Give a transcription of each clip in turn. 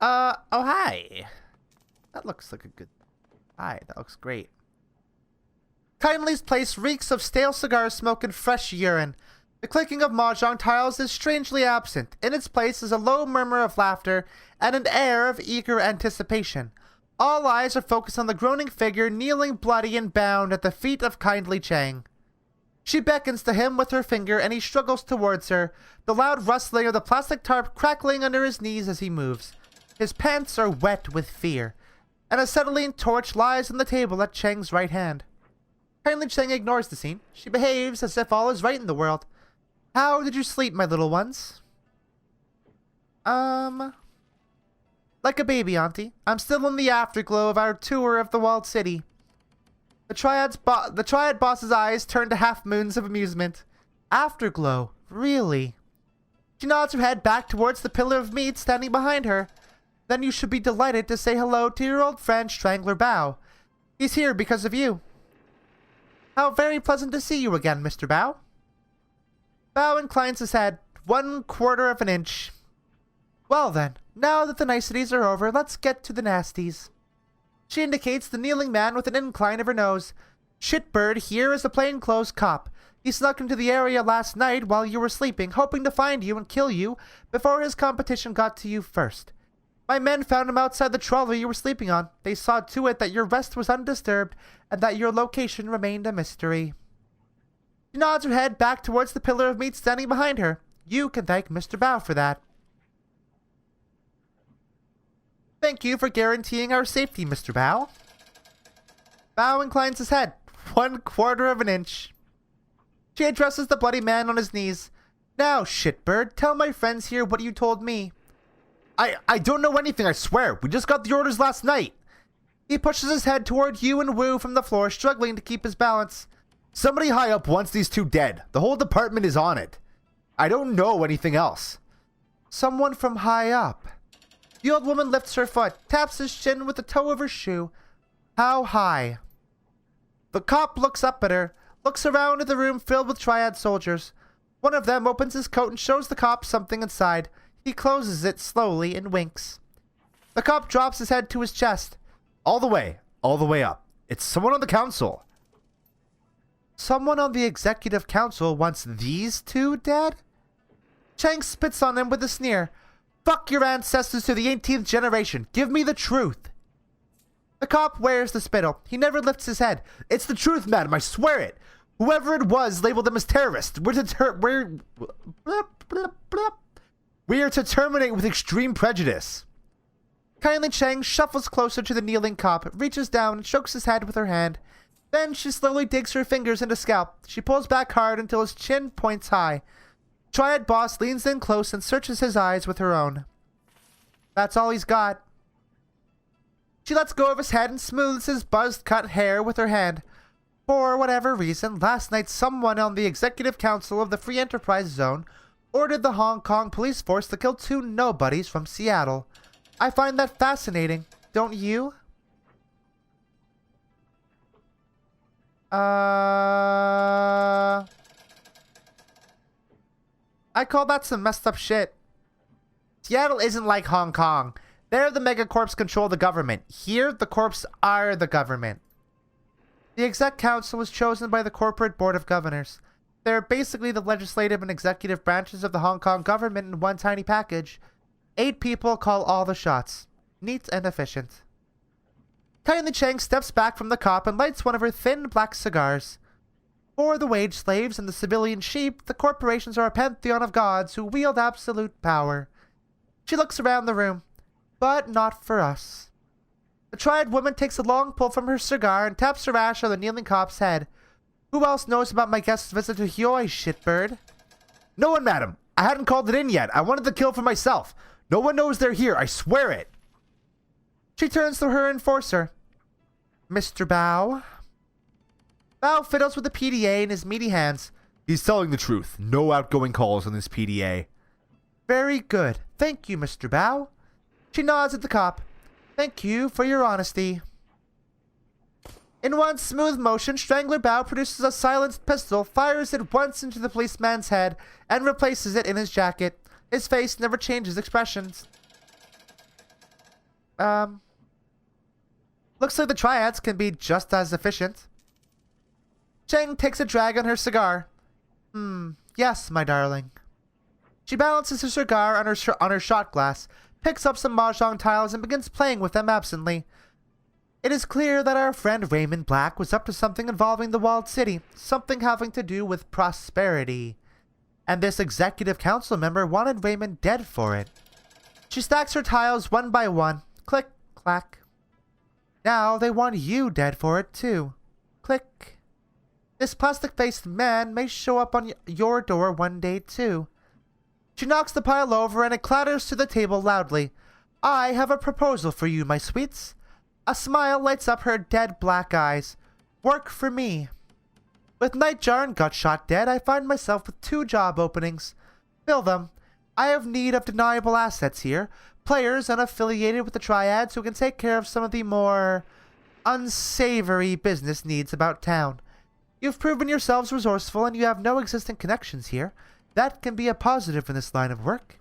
Oh, hi. That looks like a good... Hi, that looks great. Kindly's place reeks of stale cigar smoke and fresh urine. The clicking of mahjong tiles is strangely absent. In its place is a low murmur of laughter and an air of eager anticipation. All eyes are focused on the groaning figure kneeling bloody and bound at the feet of Kindly Chang. She beckons to him with her finger and he struggles towards her, the loud rustling of the plastic tarp crackling under his knees as he moves. His pants are wet with fear, and a acetylene torch lies on the table at Chang's right hand. Kindly Chang ignores the scene. She behaves as if all is right in the world. How did you sleep, my little ones? Like a baby, Auntie. I'm still in the afterglow of our tour of the walled city. The Triad boss's eyes turn to half-moons of amusement. Afterglow? Really? She nods her head back towards the pillar of meat standing behind her. Then you should be delighted to say hello to your old friend Strangler Bao. He's here because of you. How very pleasant to see you again, Mr. Bao. Bao inclines his head 1/4 of an inch. Well then, now that the niceties are over, let's get to the nasties. She indicates the kneeling man with an incline of her nose. Shitbird here is a plainclothes cop. He snuck into the area last night while you were sleeping, hoping to find you and kill you before his competition got to you first. My men found him outside the trolley you were sleeping on. They saw to it that your rest was undisturbed and that your location remained a mystery. She nods her head back towards the pillar of meat standing behind her. You can thank Mr. Bao for that. Thank you for guaranteeing our safety, Mr. Bao. Bao inclines his head 1/4 of an inch. She addresses the bloody man on his knees. Now, shitbird, tell my friends here what you told me. I don't know anything, I swear. We just got the orders last night. He pushes his head toward you and Wu from the floor, struggling to keep his balance. Somebody high up wants these two dead. The whole department is on it. I don't know anything else. Someone from high up. The old woman lifts her foot, taps his shin with the toe of her shoe. How high? The cop looks up at her, looks around at the room filled with Triad soldiers. One of them opens his coat and shows the cop something inside. He closes it slowly and winks. The cop drops his head to his chest. All the way up. It's someone on the council. Someone on the executive council wants these two dead? Chang spits on him with a sneer. Fuck your ancestors to the 18th generation. Give me the truth. The cop wears the spittle. He never lifts his head. It's the truth, madam. I swear it. Whoever it was labeled them as terrorists. We are to terminate with extreme prejudice. Kindly Chang shuffles closer to the kneeling cop, reaches down and strokes his head with her hand. Then she slowly digs her fingers into scalp. She pulls back hard until his chin points high. Triad boss leans in close and searches his eyes with her own. That's all he's got. She lets go of his head and smooths his buzzed-cut hair with her hand. For whatever reason, last night someone on the executive council of the Free Enterprise Zone ordered the Hong Kong police force to kill two nobodies from Seattle. I find that fascinating, don't you? I call that some messed up shit. Seattle isn't like Hong Kong. There, the megacorps control the government. Here, the corps are the government. The exec council was chosen by the corporate board of governors. They're basically the legislative and executive branches of the Hong Kong government in one tiny package. 8 people call all the shots. Neat and efficient. Kindly Chang steps back from the cop and lights one of her thin black cigars. For the wage slaves and the civilian sheep, the corporations are a pantheon of gods who wield absolute power. She looks around the room. But not for us. The Triad woman takes a long pull from her cigar and taps her ash on the kneeling cop's head. Who else knows about my guest's visit to Hyoi, shitbird? No one, madam. I hadn't called it in yet. I wanted the kill for myself. No one knows they're here. I swear it. She turns to her enforcer. Mr. Bao? Bao fiddles with the PDA in his meaty hands. He's telling the truth. No outgoing calls on this PDA. Very good. Thank you, Mr. Bao. She nods at the cop. Thank you for your honesty. In one smooth motion, Strangler Bao produces a silenced pistol, fires it once into the policeman's head, and replaces it in his jacket. His face never changes expressions. Looks like the triads can be just as efficient. Cheng takes a drag on her cigar. Yes, my darling. She balances her cigar on her shot glass, picks up some mahjong tiles, and begins playing with them absently. It is clear that our friend Raymond Black was up to something involving the walled city, something having to do with prosperity. And this executive council member wanted Raymond dead for it. She stacks her tiles one by one. Click, clack. Now they want you dead for it too. Click. This plastic-faced man may show up on your door one day too. She knocks the pile over and it clatters to the table loudly. I have a proposal for you, my sweets. A smile lights up her dead black eyes. Work for me. With Nightjar and Gutshot dead, I find myself with 2 job openings. Fill them. I have need of deniable assets here. Players unaffiliated with the Triads who can take care of some of the more unsavory business needs about town. You've proven yourselves resourceful and you have no existing connections here. That can be a positive in this line of work.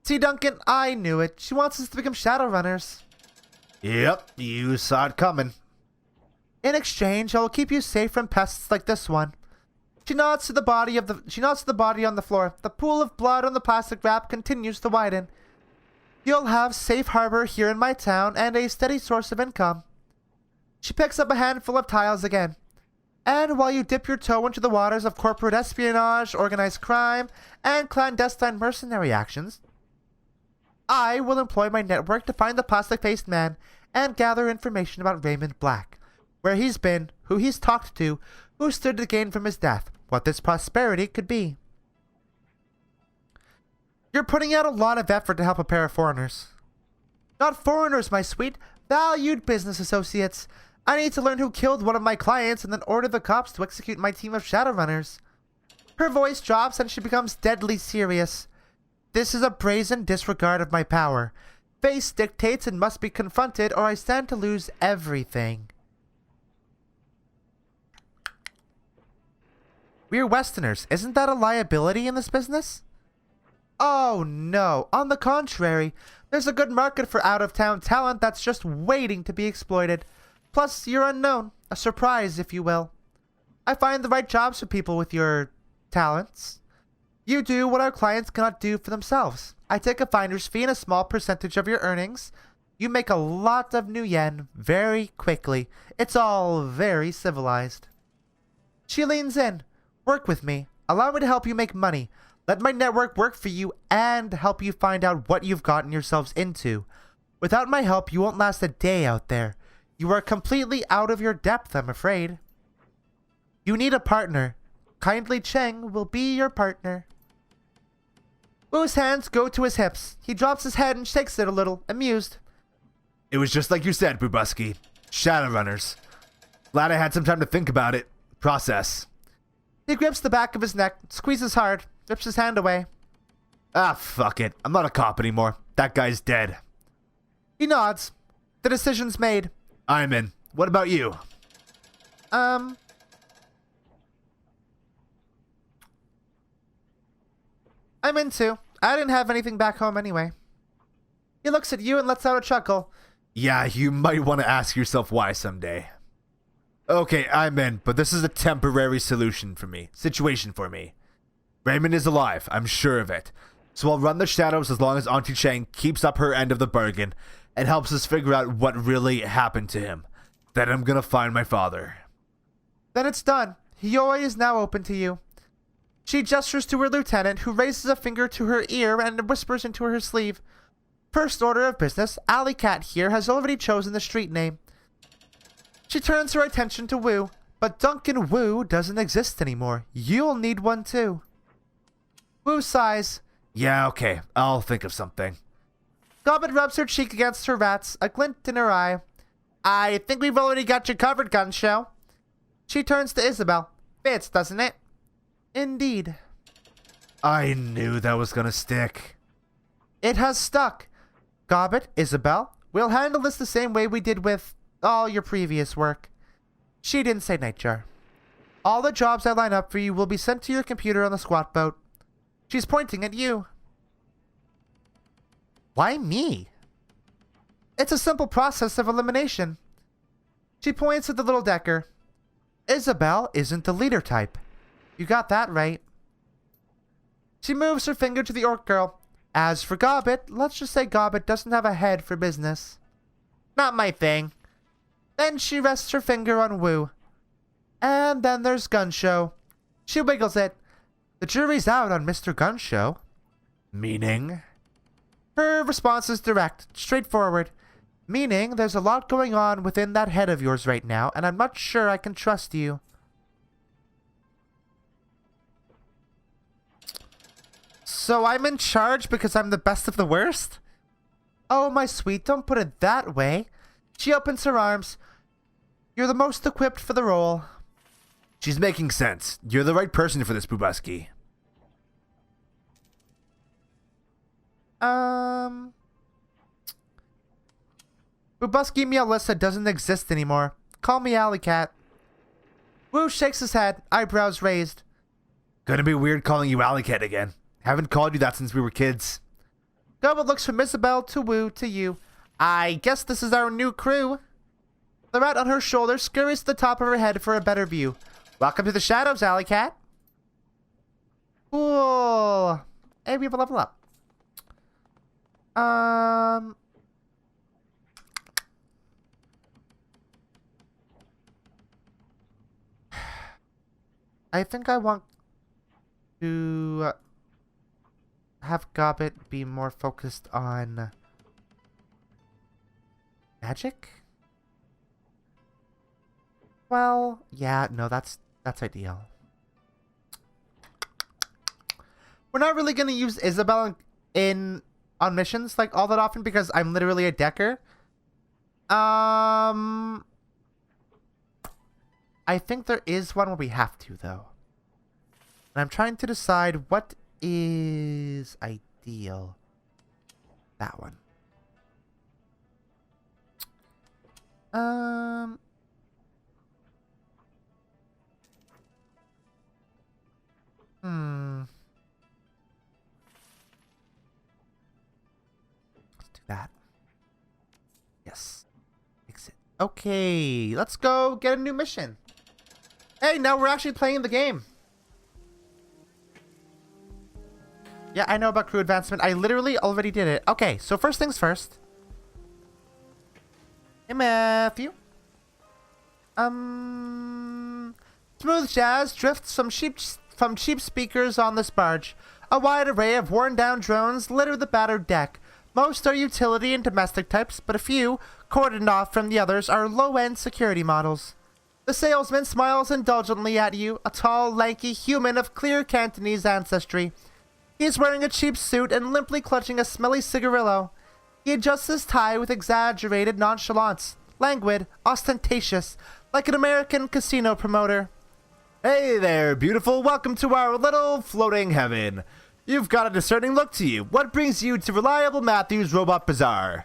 See, Duncan, I knew it. She wants us to become Shadowrunners. Yep, you saw it coming. In exchange, I will keep you safe from pests like this one. She nods to the body on the floor. The pool of blood on the plastic wrap continues to widen. You'll have safe harbor here in my town and a steady source of income. She picks up a handful of tiles again. And while you dip your toe into the waters of corporate espionage, organized crime, and clandestine mercenary actions, I will employ my network to find the plastic-faced man and gather information about Raymond Black. Where he's been, who he's talked to, who stood to gain from his death, what this prosperity could be. You're putting out a lot of effort to help a pair of foreigners. Not foreigners, my sweet, valued business associates. I need to learn who killed one of my clients and then order the cops to execute my team of Shadowrunners. Her voice drops and she becomes deadly serious. This is a brazen disregard of my power. Face dictates and must be confronted or I stand to lose everything. We're Westerners. Isn't that a liability in this business? Oh no. On the contrary, there's a good market for out-of-town talent that's just waiting to be exploited. Plus, you're unknown. A surprise, if you will. I find the right jobs for people with your talents. You do what our clients cannot do for themselves. I take a finder's fee and a small percentage of your earnings. You make a lot of new yen very quickly. It's all very civilized. She leans in. Work with me. Allow me to help you make money. Let my network work for you and help you find out what you've gotten yourselves into. Without my help, you won't last a day out there. You are completely out of your depth, I'm afraid. You need a partner. Kindly Cheng will be your partner. Wu's hands go to his hips. He drops his head and shakes it a little, amused. It was just like you said, Bubusky. Shadowrunners. Glad I had some time to think about it. Process. He grips the back of his neck, squeezes hard, rips his hand away. Ah, fuck it. I'm not a cop anymore. That guy's dead. He nods. The decision's made. I'm in. What about you? I'm in too. I didn't have anything back home anyway. He looks at you and lets out a chuckle. Yeah, you might want to ask yourself why someday. Okay, I'm in, but this is a temporary situation for me. Raymond is alive, I'm sure of it. So I'll run the shadows as long as Auntie Cheng keeps up her end of the bargain and helps us figure out what really happened to him. Then I'm gonna find my father. Then it's done. Hiyoi is now open to you. She gestures to her lieutenant, who raises a finger to her ear and whispers into her sleeve. First order of business, Alley Cat here has already chosen the street name. She turns her attention to Wu, but Duncan Wu doesn't exist anymore. You'll need one too. Wu sighs. Yeah, okay, I'll think of something. Gobbet rubs her cheek against her rats, a glint in her eye. I think we've already got you covered, Gunshow. She turns to Isabel. Fits, doesn't it? Indeed. I knew that was gonna stick. It has stuck. Gobbet, Isabel, we'll handle this the same way we did with all your previous work. She didn't say Nightjar. All the jobs I line up for you will be sent to your computer on the squat boat. She's pointing at you. Why me? It's a simple process of elimination. She points at the little decker. Isabel isn't the leader type. You got that right. She moves her finger to the orc girl. As for Gobbet, let's just say Gobbet doesn't have a head for business. Not my thing. Then she rests her finger on Woo. And then there's Gunshow. She wiggles it. The jury's out on Mr. Gunshow. Meaning? Her response is direct, straightforward. Meaning there's a lot going on within that head of yours right now, and I'm not sure I can trust you. So I'm in charge because I'm the best of the worst? Oh, my sweet, don't put it that way. She opens her arms. You're the most equipped for the role. She's making sense. You're the right person for this, Bubuski. Bubuski Meowlissa doesn't exist anymore. Call me Alley Cat. Woo shakes his head, eyebrows raised. Gonna be weird calling you Alley Cat again. Haven't called you that since we were kids. Gobbet looks from Isabel to Woo to you. I guess this is our new crew. The rat on her shoulder scurries to the top of her head for a better view. Welcome to the shadows, Alley Cat. Cool. Hey, we have a level up. I think I want to have Gobbet be more focused on magic. Well, yeah, no, that's ideal. We're not really gonna use Isabel on missions like all that often because I'm literally a decker. I think there is one where we have to, though. And I'm trying to decide what is ideal. That one. Let's do that. Yes. Exit. Okay, let's go get a new mission. Hey, now we're actually playing the game. Yeah, I know about crew advancement. I literally already did it. Okay, so first things first. Hey, Matthew. Smooth jazz drifts from cheap speakers on this barge. A wide array of worn-down drones litter the battered deck. Most are utility and domestic types, but a few, cordoned off from the others, are low-end security models. The salesman smiles indulgently at you, a tall, lanky human of clear Cantonese ancestry. He is wearing a cheap suit and limply clutching a smelly cigarillo. He adjusts his tie with exaggerated nonchalance, languid, ostentatious, like an American casino promoter. Hey there, beautiful. Welcome to our little floating heaven. You've got a discerning look to you. What brings you to Reliable Matthew's Robot Bazaar?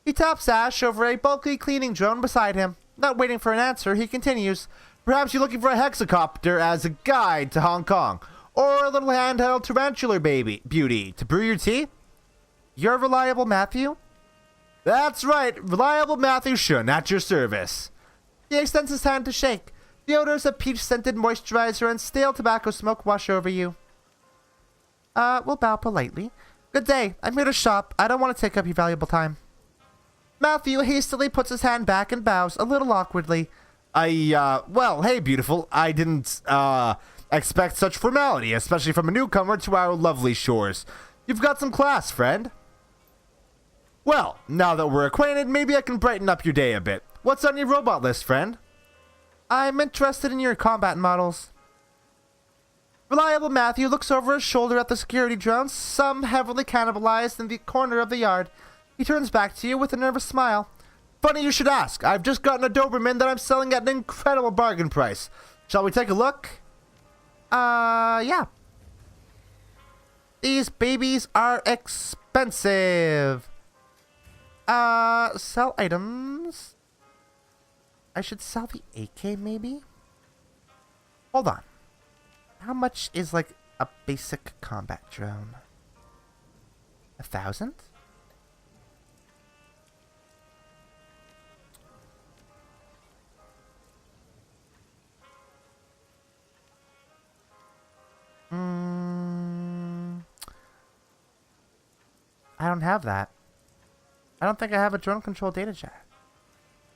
He taps Ash over a bulky cleaning drone beside him. Not waiting for an answer, he continues. Perhaps you're looking for a hexacopter as a guide to Hong Kong, or a little handheld tarantular beauty to brew your tea? You're Reliable Matthew? That's right, Reliable Matthew Shun at your service. He extends his hand to shake. The odors of peach-scented moisturizer and stale tobacco smoke wash over you. We'll bow politely. Good day, I'm here to shop. I don't want to take up your valuable time. Matthew hastily puts his hand back and bows, a little awkwardly. Well, hey, beautiful. I didn't, expect such formality, especially from a newcomer to our lovely shores. You've got some class, friend. Well, now that we're acquainted, maybe I can brighten up your day a bit. What's on your robot list, friend? I'm interested in your combat models. Reliable Matthew looks over his shoulder at the security drones, some heavily cannibalized in the corner of the yard. He turns back to you with a nervous smile. Funny you should ask. I've just gotten a Doberman that I'm selling at an incredible bargain price. Shall we take a look? Yeah. These babies are expensive. Sell items. I should sell the AK, maybe? Hold on. How much is, like, a basic combat drone? 1,000? I don't have that. I don't think I have a drone control data jack.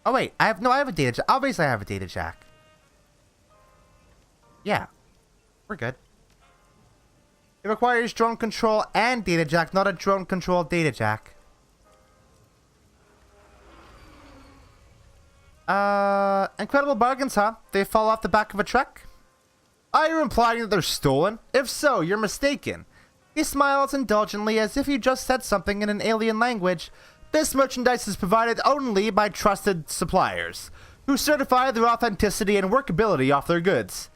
Oh wait, I have a data jack. Obviously I have a data jack. Yeah. We're good. It requires drone control and data jack, not a drone control data jack. Incredible bargains, huh? They fall off the back of a truck? Are you implying that they're stolen? If so, you're mistaken. He smiles indulgently as if you just said something in an alien language. This merchandise is provided only by trusted suppliers, who certify their authenticity and workability off their goods.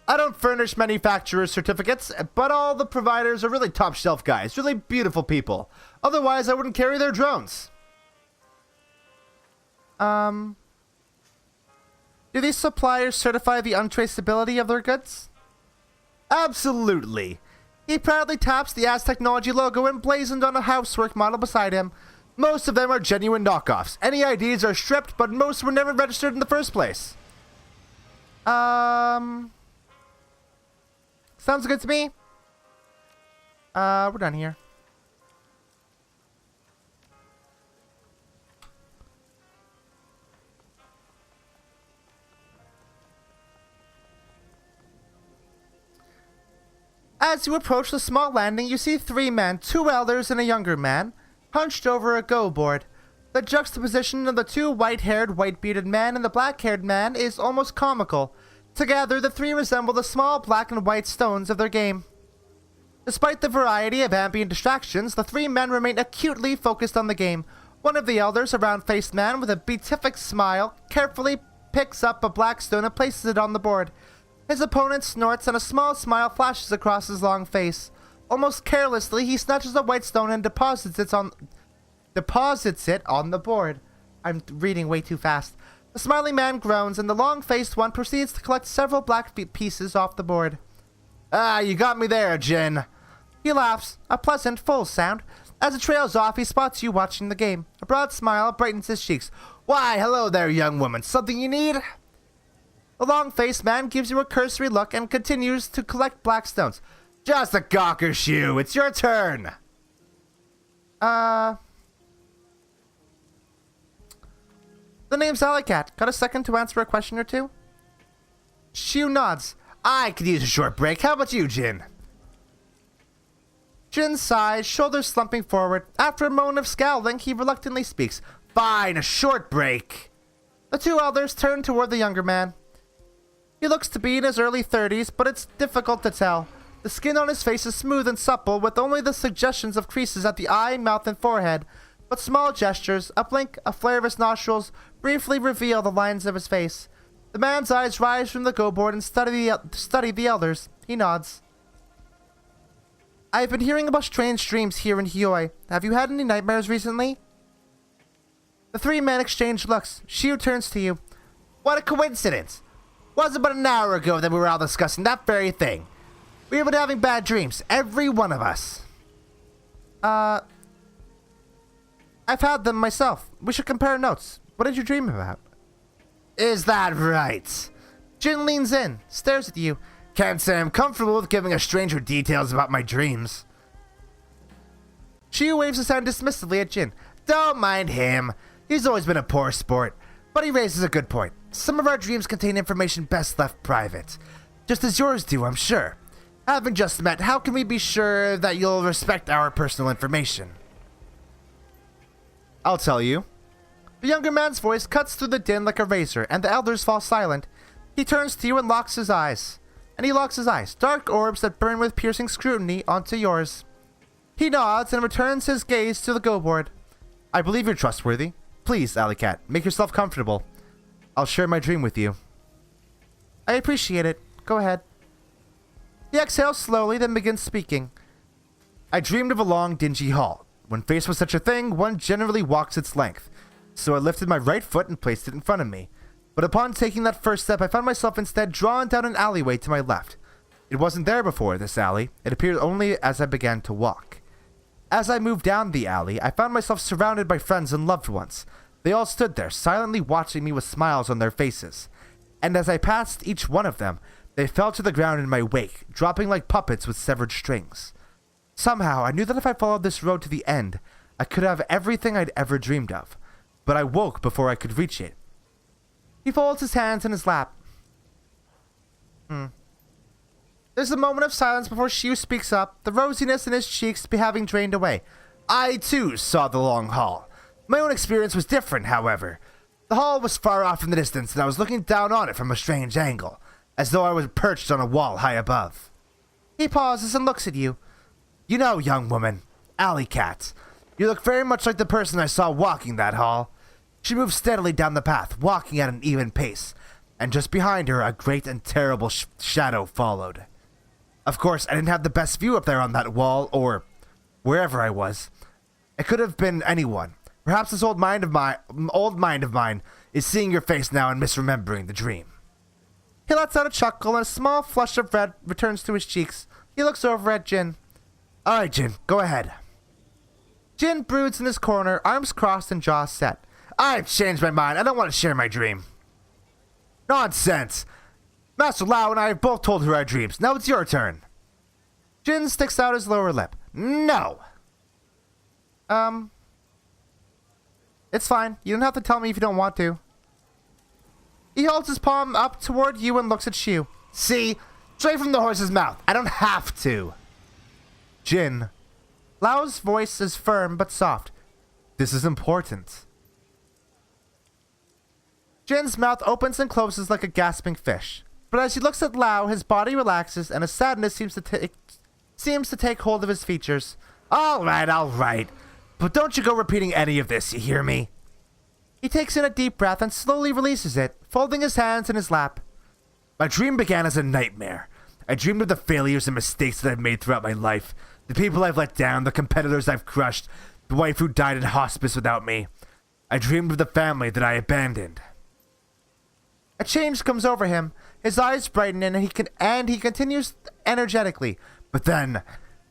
I don't furnish manufacturer's certificates, but all the providers are really top shelf guys, really beautiful people. Otherwise, I wouldn't carry their drones. Do these suppliers certify the untraceability of their goods? Absolutely. He proudly taps the As Technology logo emblazoned on a housework model beside him. Most of them are genuine knockoffs. Any IDs are stripped, but most were never registered in the first place. Sounds good to me. We're done here. As you approach the small landing, you see 3 men, 2 elders and a younger man, hunched over a go board. The juxtaposition of the 2 white-haired, white-bearded men and the black-haired man is almost comical. Together, the 3 resemble the small black and white stones of their game. Despite the variety of ambient distractions, the 3 men remain acutely focused on the game. One of the elders, a round-faced man with a beatific smile, carefully picks up a black stone and places it on the board. His opponent snorts and a small smile flashes across his long face. Almost carelessly, he snatches a white stone and deposits it on the board. I'm reading way too fast. The smiling man groans, and the long-faced one proceeds to collect several black pieces off the board. Ah, you got me there, Jin. He laughs, a pleasant, full sound. As it trails off, he spots you watching the game. A broad smile brightens his cheeks. Why, hello there, young woman. Something you need? The long-faced man gives you a cursory look and continues to collect black stones. Just a gawker shoe. It's your turn. The name's Alicat. Got a second to answer a question or two? Shu nods. I could use a short break. How about you, Jin? Jin sighs, shoulders slumping forward. After a moment of scowling, he reluctantly speaks. Fine, a short break. The 2 elders turn toward the younger man. He looks to be in his early 30s, but it's difficult to tell. The skin on his face is smooth and supple, with only the suggestions of creases at the eye, mouth, and forehead. But small gestures, a blink, a flare of his nostrils, briefly reveal the lines of his face. The man's eyes rise from the go board and study the elders. He nods. I've been hearing about strange dreams here in Hioi. Have you had any nightmares recently? The 3 men exchange looks. Shiu turns to you. What a coincidence! Was about an hour ago that we were all discussing that very thing. We've been having bad dreams, every one of us. I've had them myself. We should compare notes. What did you dream about? Is that right? Jin leans in, stares at you. Can't say I'm comfortable with giving a stranger details about my dreams. Shiu waves his hand dismissively at Jin. Don't mind him. He's always been a poor sport. But he raises a good point. Some of our dreams contain information best left private. Just as yours do, I'm sure. Having just met, how can we be sure that you'll respect our personal information? I'll tell you. The younger man's voice cuts through the din like a razor, and the elders fall silent. He turns to you and locks his eyes. Dark orbs that burn with piercing scrutiny onto yours. He nods and returns his gaze to the go board. I believe you're trustworthy. Please, Alicat, make yourself comfortable. I'll share my dream with you. I appreciate it. Go ahead. He exhales slowly, then begins speaking. I dreamed of a long, dingy hall. When faced with such a thing, one generally walks its length. So I lifted my right foot and placed it in front of me. But upon taking that first step, I found myself instead drawn down an alleyway to my left. It wasn't there before, this alley. It appeared only as I began to walk. As I moved down the alley, I found myself surrounded by friends and loved ones. They all stood there, silently watching me with smiles on their faces. And as I passed each one of them, they fell to the ground in my wake, dropping like puppets with severed strings. Somehow, I knew that if I followed this road to the end, I could have everything I'd ever dreamed of. But I woke before I could reach it. He folds his hands in his lap. There's a moment of silence before Shiu speaks up, the rosiness in his cheeks having drained away. I, too, saw the long hall. My own experience was different, however. The hall was far off in the distance, and I was looking down on it from a strange angle, as though I was perched on a wall high above. He pauses and looks at you. You know, young woman, Alley Cat, you look very much like the person I saw walking that hall. She moved steadily down the path, walking at an even pace, and just behind her a great and terrible shadow followed. Of course, I didn't have the best view up there on that wall, or wherever I was. It could have been anyone. Perhaps this old mind of mine is seeing your face now and misremembering the dream. He lets out a chuckle and a small flush of red returns to his cheeks. He looks over at Jin. Alright, Jin, go ahead. Jin broods in his corner, arms crossed and jaws set. I've changed my mind. I don't want to share my dream. Nonsense. Master Lao and I have both told her our dreams. Now it's your turn. Jin sticks out his lower lip. No. It's fine. You don't have to tell me if you don't want to. He holds his palm up toward you and looks at Shiu. See? Straight from the horse's mouth. I don't have to. Jin. Lao's voice is firm but soft. This is important. Jin's mouth opens and closes like a gasping fish. But as he looks at Lao, his body relaxes and a sadness seems to take hold of his features. All right. But don't you go repeating any of this, you hear me? He takes in a deep breath and slowly releases it, folding his hands in his lap. My dream began as a nightmare. I dreamed of the failures and mistakes that I've made throughout my life, the people I've let down, the competitors I've crushed, the wife who died in hospice without me. I dreamed of the family that I abandoned. A change comes over him. His eyes brighten and he continues energetically. But then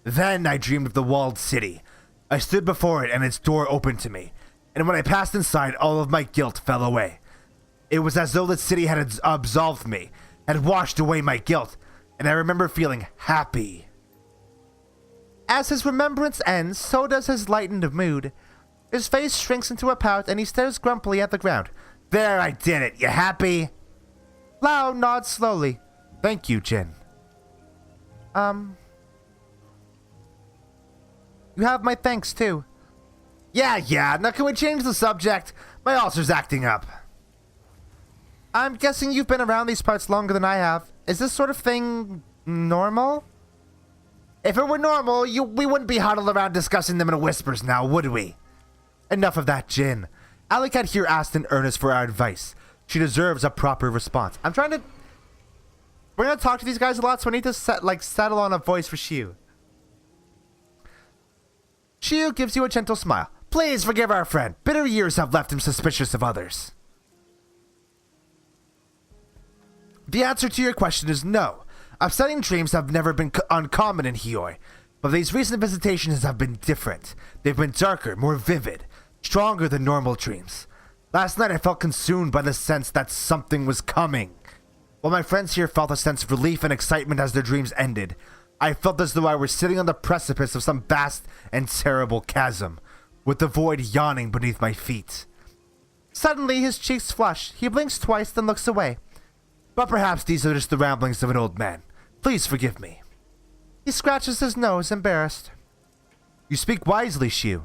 I dreamed of the walled city. I stood before it and its door opened to me. And when I passed inside, all of my guilt fell away. It was as though the city had absolved me, had washed away my guilt, and I remember feeling happy. As his remembrance ends, so does his lightened mood. His face shrinks into a pout and he stares grumpily at the ground. There, I did it. You happy? Lao nods slowly. Thank you, Jin. You have my thanks, too. Yeah. Now can we change the subject? My ulcer's acting up. I'm guessing you've been around these parts longer than I have. Is this sort of thing normal? If it were normal, we wouldn't be huddled around discussing them in whispers now, would we? Enough of that, Jin. Alicat here asked in earnest for our advice. She deserves a proper response. We're gonna talk to these guys a lot, so I need to settle on a voice for Shiu. Shiu gives you a gentle smile. Please forgive our friend. Bitter years have left him suspicious of others. The answer to your question is no. Upsetting dreams have never been uncommon in Hioi, but these recent visitations have been different. They've been darker, more vivid, stronger than normal dreams. Last night I felt consumed by the sense that something was coming. While my friends here felt a sense of relief and excitement as their dreams ended, I felt as though I were sitting on the precipice of some vast and terrible chasm, with the void yawning beneath my feet. Suddenly his cheeks flush. He blinks twice, then looks away. But perhaps these are just the ramblings of an old man. Please forgive me. He scratches his nose, embarrassed. You speak wisely, Shiu.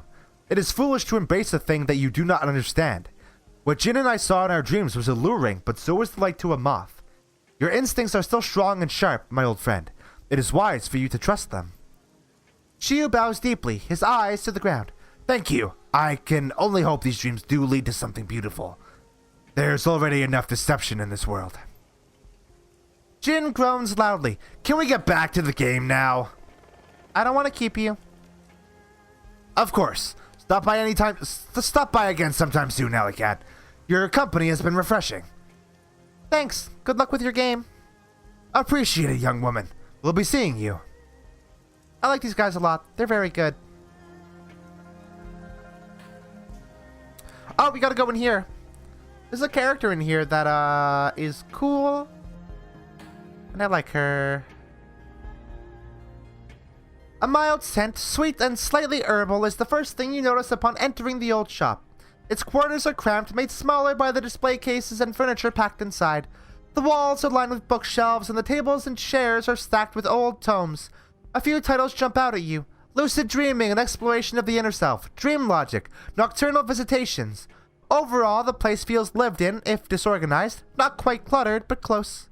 It is foolish to embrace a thing that you do not understand. What Jin and I saw in our dreams was alluring, but so is the light to a moth. Your instincts are still strong and sharp, my old friend. It is wise for you to trust them. Shiu bows deeply, his eyes to the ground. Thank you. I can only hope these dreams do lead to something beautiful. There's already enough deception in this world. Jin groans loudly. Can we get back to the game now? I don't want to keep you. Of course. Stop by again sometime soon, Alicat. Your company has been refreshing. Thanks. Good luck with your game. Appreciate it, young woman. We'll be seeing you. I like these guys a lot. They're very good. Oh, we gotta go in here. There's a character in here that is cool. And I like her. A mild scent, sweet and slightly herbal, is the first thing you notice upon entering the old shop. Its quarters are cramped, made smaller by the display cases and furniture packed inside. The walls are lined with bookshelves, and the tables and chairs are stacked with old tomes. A few titles jump out at you. Lucid Dreaming, an exploration of the inner self. Dream Logic, Nocturnal Visitations. Overall, the place feels lived in, if disorganized. Not quite cluttered, but close.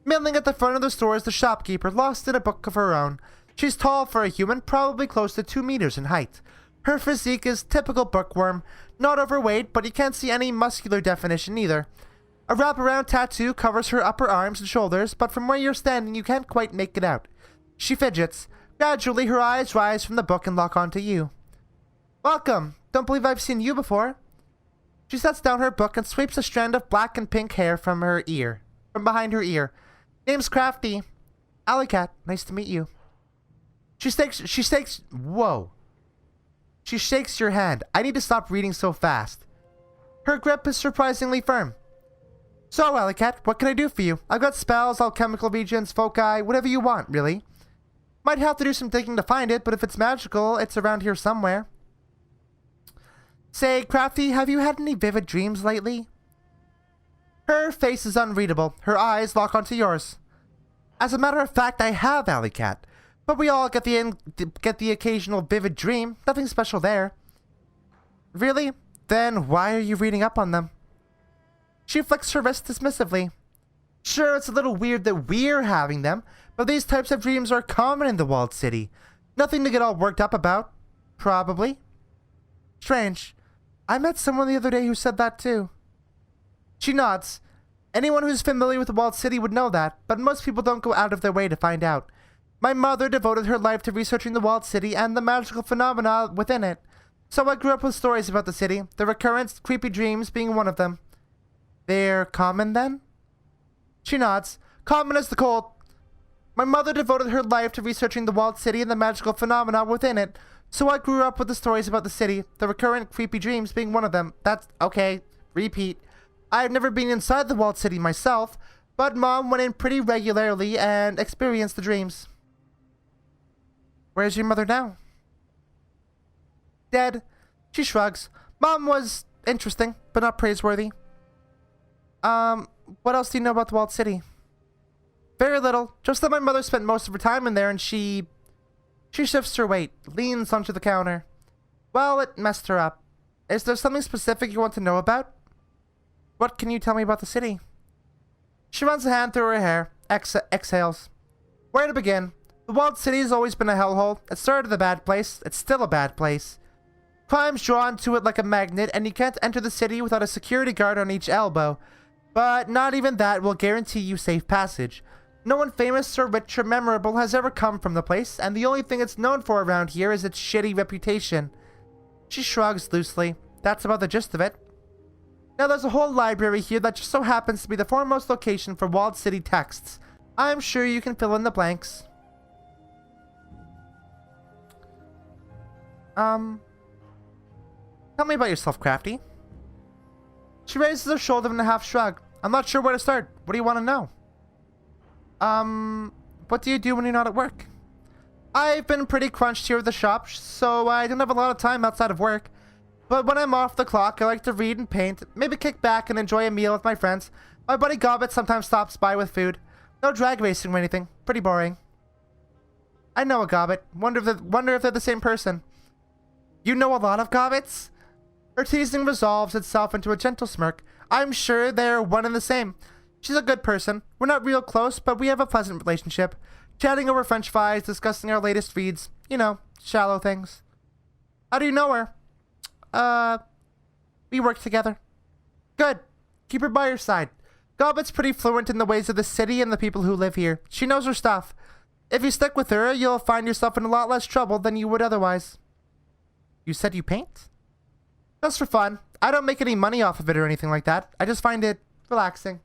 Milling at the front of the store is the shopkeeper, lost in a book of her own. She's tall for a human, probably close to 2 meters in height. Her physique is typical bookworm, not overweight, but you can't see any muscular definition either. A wraparound tattoo covers her upper arms and shoulders, but from where you're standing you can't quite make it out. She fidgets. Gradually her eyes rise from the book and lock onto you. Welcome. Don't believe I've seen you before. She sets down her book and sweeps a strand of black and pink hair from behind her ear. Name's Crafty. Alley Cat, nice to meet you. She shakes your hand. I need to stop reading so fast. Her grip is surprisingly firm. So, Alley Cat, what can I do for you? I've got spells, alchemical regions, foci, whatever you want, really. Might have to do some digging to find it, but if it's magical, it's around here somewhere. Say, Crafty, have you had any vivid dreams lately? Her face is unreadable. Her eyes lock onto yours. As a matter of fact, I have, Alley Cat. But we all get the occasional vivid dream. Nothing special there. Really? Then why are you reading up on them? She flicks her wrist dismissively. Sure, it's a little weird that we're having them, but these types of dreams are common in the walled city. Nothing to get all worked up about. Probably. Strange. I met someone the other day who said that too. She nods. Anyone who's familiar with the walled city would know that, but most people don't go out of their way to find out. My mother devoted her life to researching the walled city and the magical phenomena within it. So I grew up with stories about the city, the recurrent, creepy dreams being one of them. They're common then? She nods. Common as the cold. My mother devoted her life to researching the walled city and the magical phenomena within it. So I grew up with the stories about the city, the recurrent, creepy dreams being one of them. That's okay. Repeat. I've never been inside the walled city myself, but Mom went in pretty regularly and experienced the dreams. Where's your mother now? Dead. She shrugs. Mom was interesting, but not praiseworthy. What else do you know about the walled city? Very little. Just that my mother spent most of her time in there and she shifts her weight, leans onto the counter. Well, it messed her up. Is there something specific you want to know about? What can you tell me about the city? She runs a hand through her hair, exhales. Where to begin? The walled city has always been a hellhole. It started a bad place. It's still a bad place. Crime's drawn to it like a magnet, and you can't enter the city without a security guard on each elbow. But not even that will guarantee you safe passage. No one famous or rich or memorable has ever come from the place, and the only thing it's known for around here is its shitty reputation. She shrugs loosely. That's about the gist of it. Now there's a whole library here that just so happens to be the foremost location for walled city texts. I'm sure you can fill in the blanks. Tell me about yourself, Crafty. She raises her shoulder in a half shrug. I'm not sure where to start. What do you want to know? What do you do when you're not at work? I've been pretty crunched here at the shop, so I don't have a lot of time outside of work. But when I'm off the clock, I like to read and paint, maybe kick back and enjoy a meal with my friends. My buddy Gobbet sometimes stops by with food. No drag racing or anything. Pretty boring. I know a Gobbet. Wonder if they're the same person. You know a lot of Gobbets? Her teasing resolves itself into a gentle smirk. I'm sure they're one and the same. She's a good person. We're not real close, but we have a pleasant relationship. Chatting over french fries, discussing our latest reads. You know, shallow things. How do you know her? We work together. Good. Keep her by your side. Gobbet's pretty fluent in the ways of the city and the people who live here. She knows her stuff. If you stick with her, you'll find yourself in a lot less trouble than you would otherwise. You said you paint? Just for fun. I don't make any money off of it or anything like that. I just find it relaxing.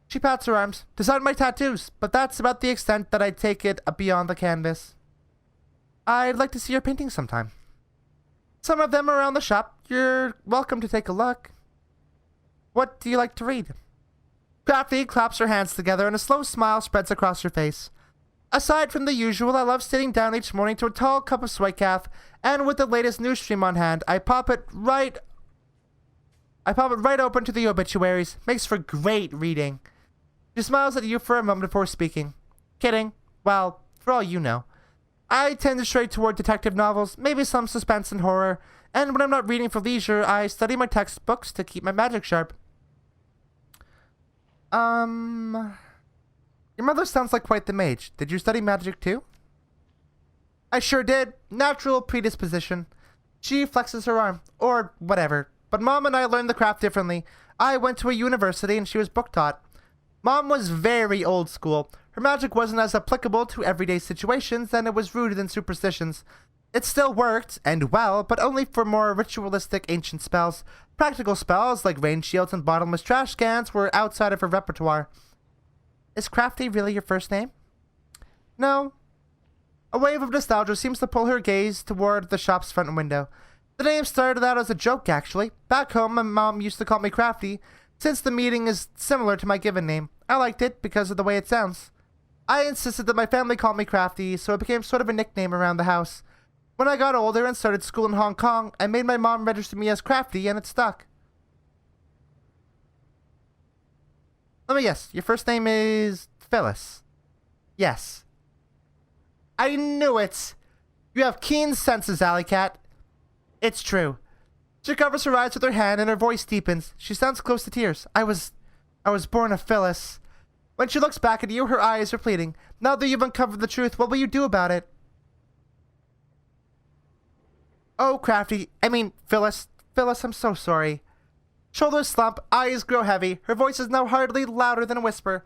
She pats her arms. Design my tattoos, but that's about the extent that I take it beyond the canvas. I'd like to see your paintings sometime. Some of them are around the shop. You're welcome to take a look. What do you like to read? Crafty claps her hands together and a slow smile spreads across her face. Aside from the usual, I love sitting down each morning to a tall cup of Sweatcaf, and with the latest news stream on hand, I pop it right open to the obituaries. Makes for great reading. She smiles at you for a moment before speaking. Kidding. Well, for all you know. I tend to stray toward detective novels, maybe some suspense and horror, and when I'm not reading for leisure, I study my textbooks to keep my magic sharp. Your mother sounds like quite the mage. Did you study magic too? I sure did. Natural predisposition. She flexes her arm. Or whatever. But Mom and I learned the craft differently. I went to a university and she was book taught. Mom was very old school. Her magic wasn't as applicable to everyday situations, and it was rooted in superstitions. It still worked, and well, but only for more ritualistic ancient spells. Practical spells, like rain shields and bottomless trash cans, were outside of her repertoire. Is Crafty really your first name? No. A wave of nostalgia seems to pull her gaze toward the shop's front window. The name started out as a joke, actually. Back home, my mom used to call me Crafty, since the meaning is similar to my given name. I liked it because of the way it sounds. I insisted that my family call me Crafty, so it became sort of a nickname around the house. When I got older and started school in Hong Kong, I made my mom register me as Crafty, and it stuck. Let me guess, your first name is Phyllis. Yes. I knew it! You have keen senses, Alley Cat. It's true. She covers her eyes with her hand and her voice deepens. She sounds close to tears. I was born a Phyllis. When she looks back at you, her eyes are pleading. Now that you've uncovered the truth, what will you do about it? Oh, Phyllis, I'm so sorry. Shoulders slump, eyes grow heavy. Her voice is now hardly louder than a whisper.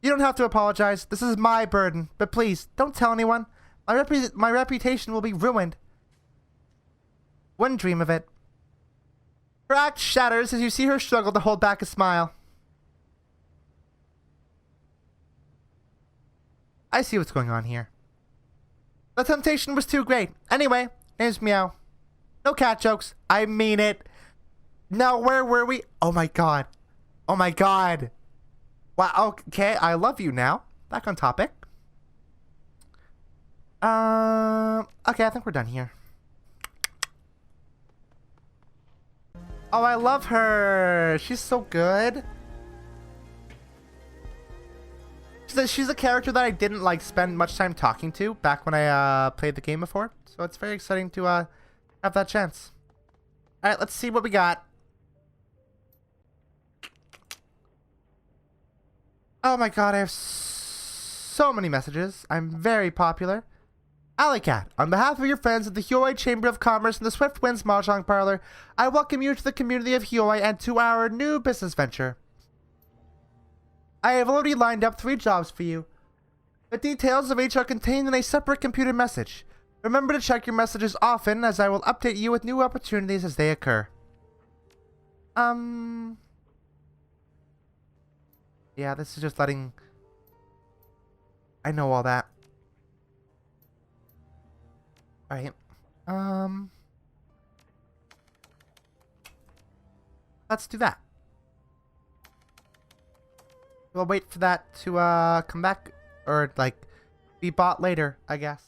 You don't have to apologize. This is my burden. But please, don't tell anyone. My reputation will be ruined. Wouldn't dream of it. Her act shatters as you see her struggle to hold back a smile. I see what's going on here. The temptation was too great. Anyway, name's Meow. No cat jokes. I mean it. Now, where were we? Oh my god. Oh my god. Wow, okay, I love you now. Back on topic. Okay, I think we're done here. Oh, I love her. She's so good. She's a character that I didn't like spend much time talking to back when I played the game before. So it's very exciting to have that chance. All right, let's see what we got. Oh my god, I have so many messages. I'm very popular. Alley Cat, on behalf of your friends at the Hioi Chamber of Commerce and the Swift Winds Mahjong Parlor, I welcome you to the community of Hioi and to our new business venture. I have already lined up 3 jobs for you. The details of each are contained in a separate computer message. Remember to check your messages often, as I will update you with new opportunities as they occur. Yeah, this is just letting... I know all that. Alright. Let's do that. We'll wait for that to come back, or like be bought later, I guess.